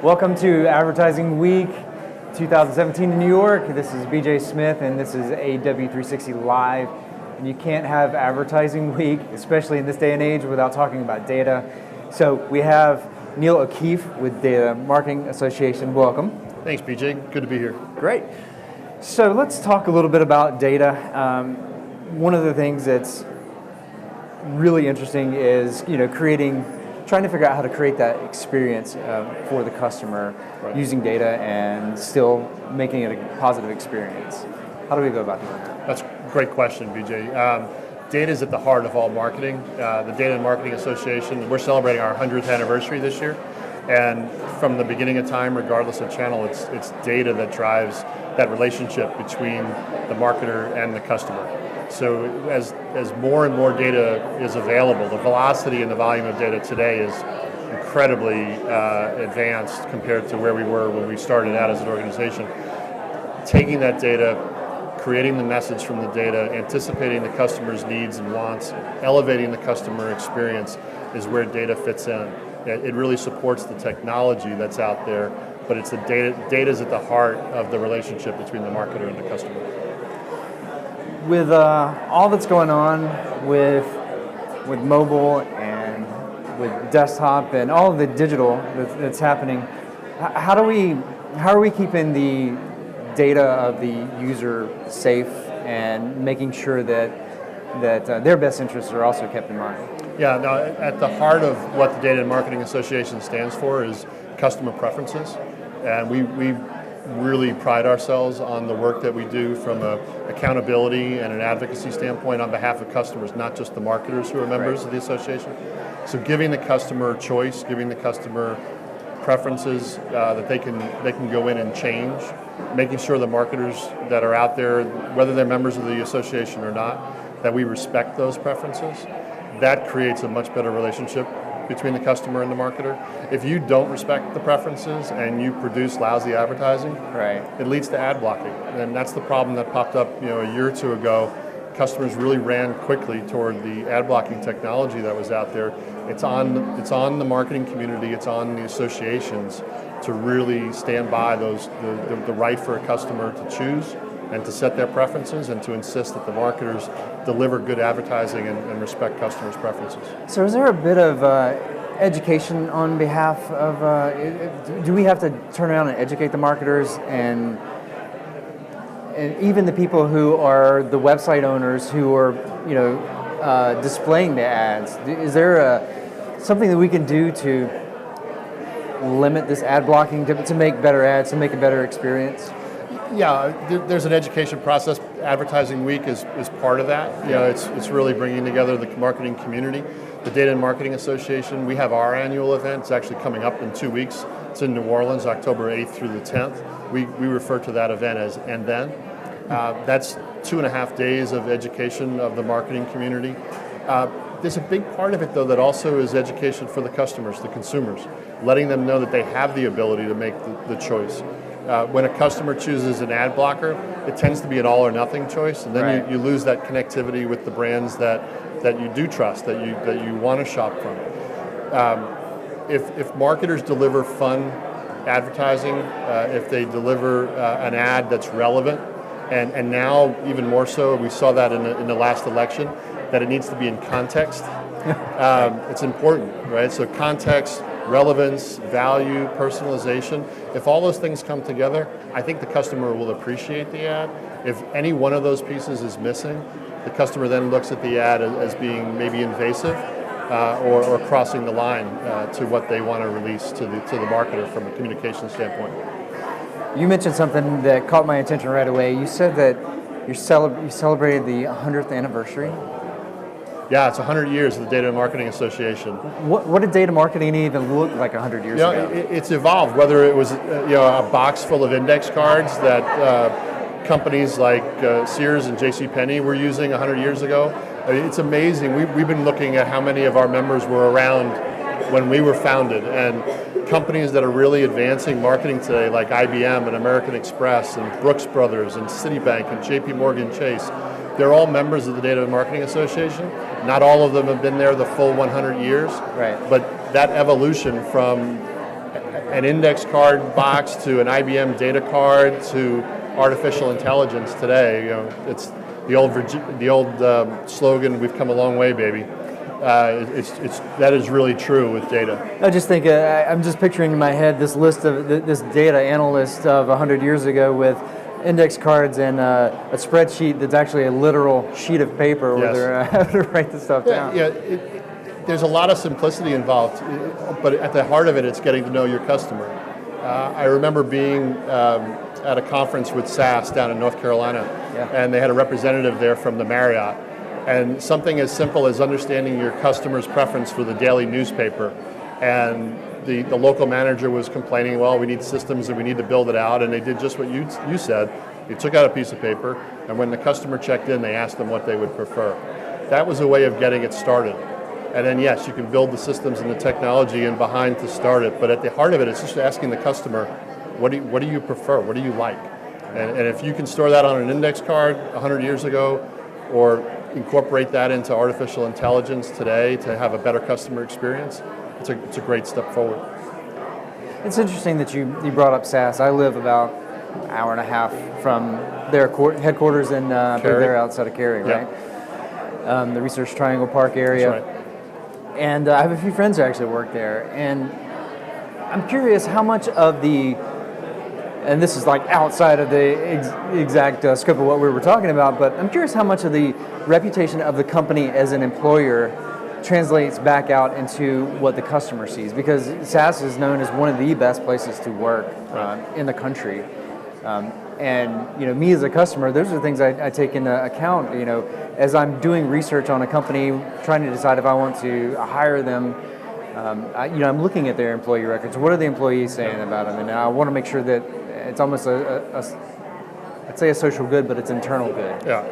Welcome to Advertising Week 2017 in New York. This is BJ Smith and this is AW360 Live. And you can't have Advertising Week, especially in this day and age, without talking about data. So we have Neil O'Keefe with Data Marketing Association. Welcome. Thanks, BJ. Good to be here. Great. So let's talk a little bit about data. One of the things that's really interesting is trying to figure out how to create that experience for the customer using data and still making it a positive experience. How do we go about doing that? That's a great question, BJ. Data is at the heart of all marketing. The Data and Marketing Association, we're celebrating our 100th anniversary this year. And from the beginning of time, regardless of channel, it's data that drives that relationship between the marketer and the customer. So as more and more data is available, the velocity and the volume of data today is incredibly advanced compared to where we were when we started out as an organization. Taking that data, creating the message from the data, anticipating the customer's needs and wants, elevating the customer experience is where data fits in. It really supports the technology that's out there, but it's the data's at the heart of the relationship between the marketer and the customer. With all that's going on with mobile and with desktop and all of the digital that's happening, how are we keeping the data of the user safe and making sure that their best interests are also kept in mind? Yeah, no, at the heart of what the Data and Marketing Association stands for is customer preferences, and we really pride ourselves on the work that we do from an accountability and an advocacy standpoint on behalf of customers, not just the marketers who are members of the association. So giving the customer choice, giving the customer preferences that they can go in and change, making sure the marketers that are out there, whether they're members of the association or not, that we respect those preferences. That creates a much better relationship between the customer and the marketer. If you don't respect the preferences and you produce lousy advertising, it leads to ad blocking. And that's the problem that popped up a year or two ago. Customers really ran quickly toward the ad blocking technology that was out there. It's on the marketing community, it's on the associations to really stand by the right for a customer to choose and to set their preferences and to insist that the marketers deliver good advertising and respect customers' preferences. So is there a bit of education on behalf of, do we have to turn around and educate the marketers and even the people who are the website owners who are displaying the ads? Is there something that we can do to limit this ad blocking to make better ads, to make a better experience? Yeah, there's an education process. Advertising Week is part of that. It's really bringing together the marketing community. The Data and Marketing Association, we have our annual event. It's actually coming up in 2 weeks. It's in New Orleans, October 8th through the 10th. We refer to that event as And Then. That's 2.5 days of education of the marketing community. There's a big part of it, though, that also is education for the customers, the consumers, letting them know that they have the ability to make the choice. When a customer chooses an ad blocker, it tends to be an all or nothing choice, and then you lose that connectivity with the brands that you do trust, that you want to shop from. If marketers deliver fun advertising, if they deliver an ad that's relevant, and now even more so, we saw that in the last election, that it needs to be in context. It's important, right? So context, relevance, value, personalization. If all those things come together, I think the customer will appreciate the ad. If any one of those pieces is missing, the customer then looks at the ad as being maybe invasive or crossing the line to what they want to release to the marketer from a communication standpoint. You mentioned something that caught my attention right away. You said that you celebrated the 100th anniversary. Yeah, it's 100 years of the Data and Marketing Association. What did data marketing even look like 100 years ago? It's evolved. Whether it was a box full of index cards that companies like Sears and JCPenney were using 100 years ago. It's amazing. We've been looking at how many of our members were around when we were founded, and companies that are really advancing marketing today, like IBM and American Express and Brooks Brothers and Citibank and JP Morgan Chase, they're all members of the Data and Marketing Association. Not all of them have been there the full 100 years, right. But that evolution from an index card box to an IBM data card to artificial intelligence today. It's the old slogan, "We've come a long way, baby." That is really true with data. I just think, I'm just picturing in my head this list of, this data analyst of 100 years ago with index cards and a spreadsheet that's actually a literal sheet of paper where they're having to write this stuff down. Yeah, there's a lot of simplicity involved, but at the heart of it, it's getting to know your customer. I remember being at a conference with SAS down in North Carolina, and they had a representative there from the Marriott. And something as simple as understanding your customer's preference for the daily newspaper. And the local manager was complaining, well, we need systems and we need to build it out. And they did just what you said. They took out a piece of paper, and when the customer checked in, they asked them what they would prefer. That was a way of getting it started. And then, yes, you can build the systems and the technology in behind to start it. But at the heart of it, it's just asking the customer, what do you prefer? What do you like? And if you can store that on an index card 100 years ago, or incorporate that into artificial intelligence today to have a better customer experience, it's a great step forward. It's interesting that you brought up SAS. I live about an hour and a half from their headquarters in they're outside of Cary, right? The Research Triangle Park area. That's right. And I have a few friends who actually work there, and I'm curious how much of the, and this is like outside of the exact scope of what we were talking about, but I'm curious how much of the reputation of the company as an employer translates back out into what the customer sees, because SAS is known as one of the best places to work in the country. And me as a customer, those are the things I take into account. As I'm doing research on a company, trying to decide if I want to hire them. I'm looking at their employee records. What are the employees saying about them? And I want to make sure that it's almost I'd say a social good, but it's internal good. Yeah.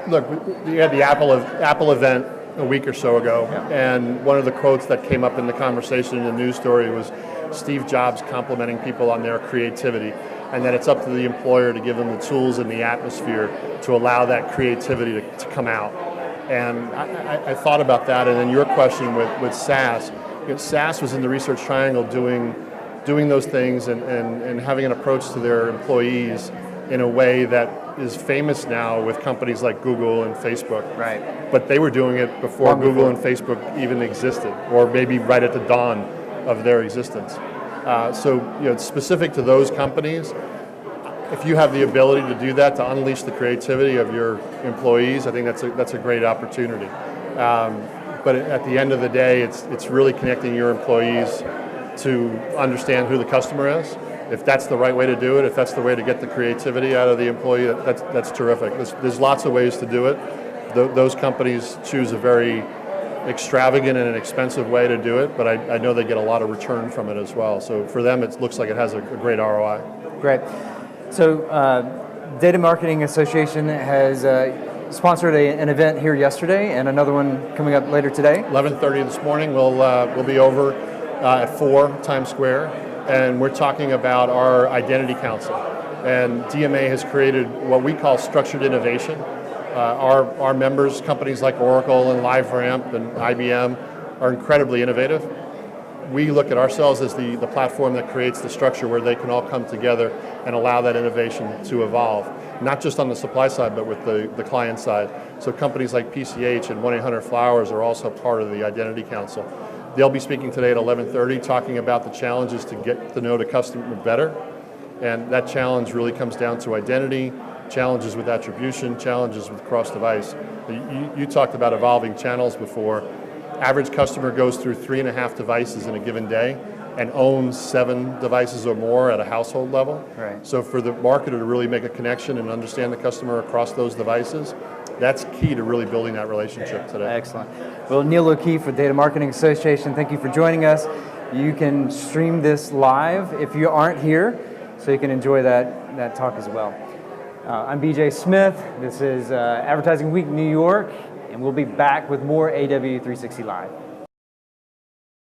Look, we had the Apple event a week or so ago, and one of the quotes that came up in the conversation in the news story was Steve Jobs complimenting people on their creativity, and that it's up to the employer to give them the tools and the atmosphere to allow that creativity to come out. And I thought about that, and then your question with SAS. SAS was in the Research Triangle doing those things and having an approach to their employees in a way that is famous now with companies like Google and Facebook. Right. But they were doing it before Google and Facebook even existed, or maybe right at the dawn of their existence. So specific to those companies, if you have the ability to do that, to unleash the creativity of your employees, I think that's a great opportunity. But at the end of the day, it's really connecting your employees to understand who the customer is. If that's the right way to do it, if that's the way to get the creativity out of the employee, that's terrific. There's lots of ways to do it. Those companies choose a very extravagant and an expensive way to do it, but I know they get a lot of return from it as well. So for them, it looks like it has a great ROI. Great. So Data Marketing Association has sponsored an event here yesterday and another one coming up later today. 11:30 this morning. We'll be over at 4 Times Square, and we're talking about our Identity Council. And DMA has created what we call structured innovation. Our members, companies like Oracle and LiveRamp and IBM, are incredibly innovative. We look at ourselves as the platform that creates the structure where they can all come together and allow that innovation to evolve, not just on the supply side, but with the client side. So companies like PCH and 1-800-Flowers are also part of the Identity Council. They'll be speaking today at 11:30, talking about the challenges to get to know the customer better. And that challenge really comes down to identity, challenges with attribution, challenges with cross-device. You talked about evolving channels before. Average customer goes through 3.5 devices in a given day and owns 7 devices or more at a household level. Right. So for the marketer to really make a connection and understand the customer across those devices, that's key to really building that relationship today. Excellent. Well, Neil O'Keefe with Data Marketing Association, thank you for joining us. You can stream this live if you aren't here, so you can enjoy that talk as well. I'm BJ Smith. This is Advertising Week New York, and we'll be back with more AW360 Live.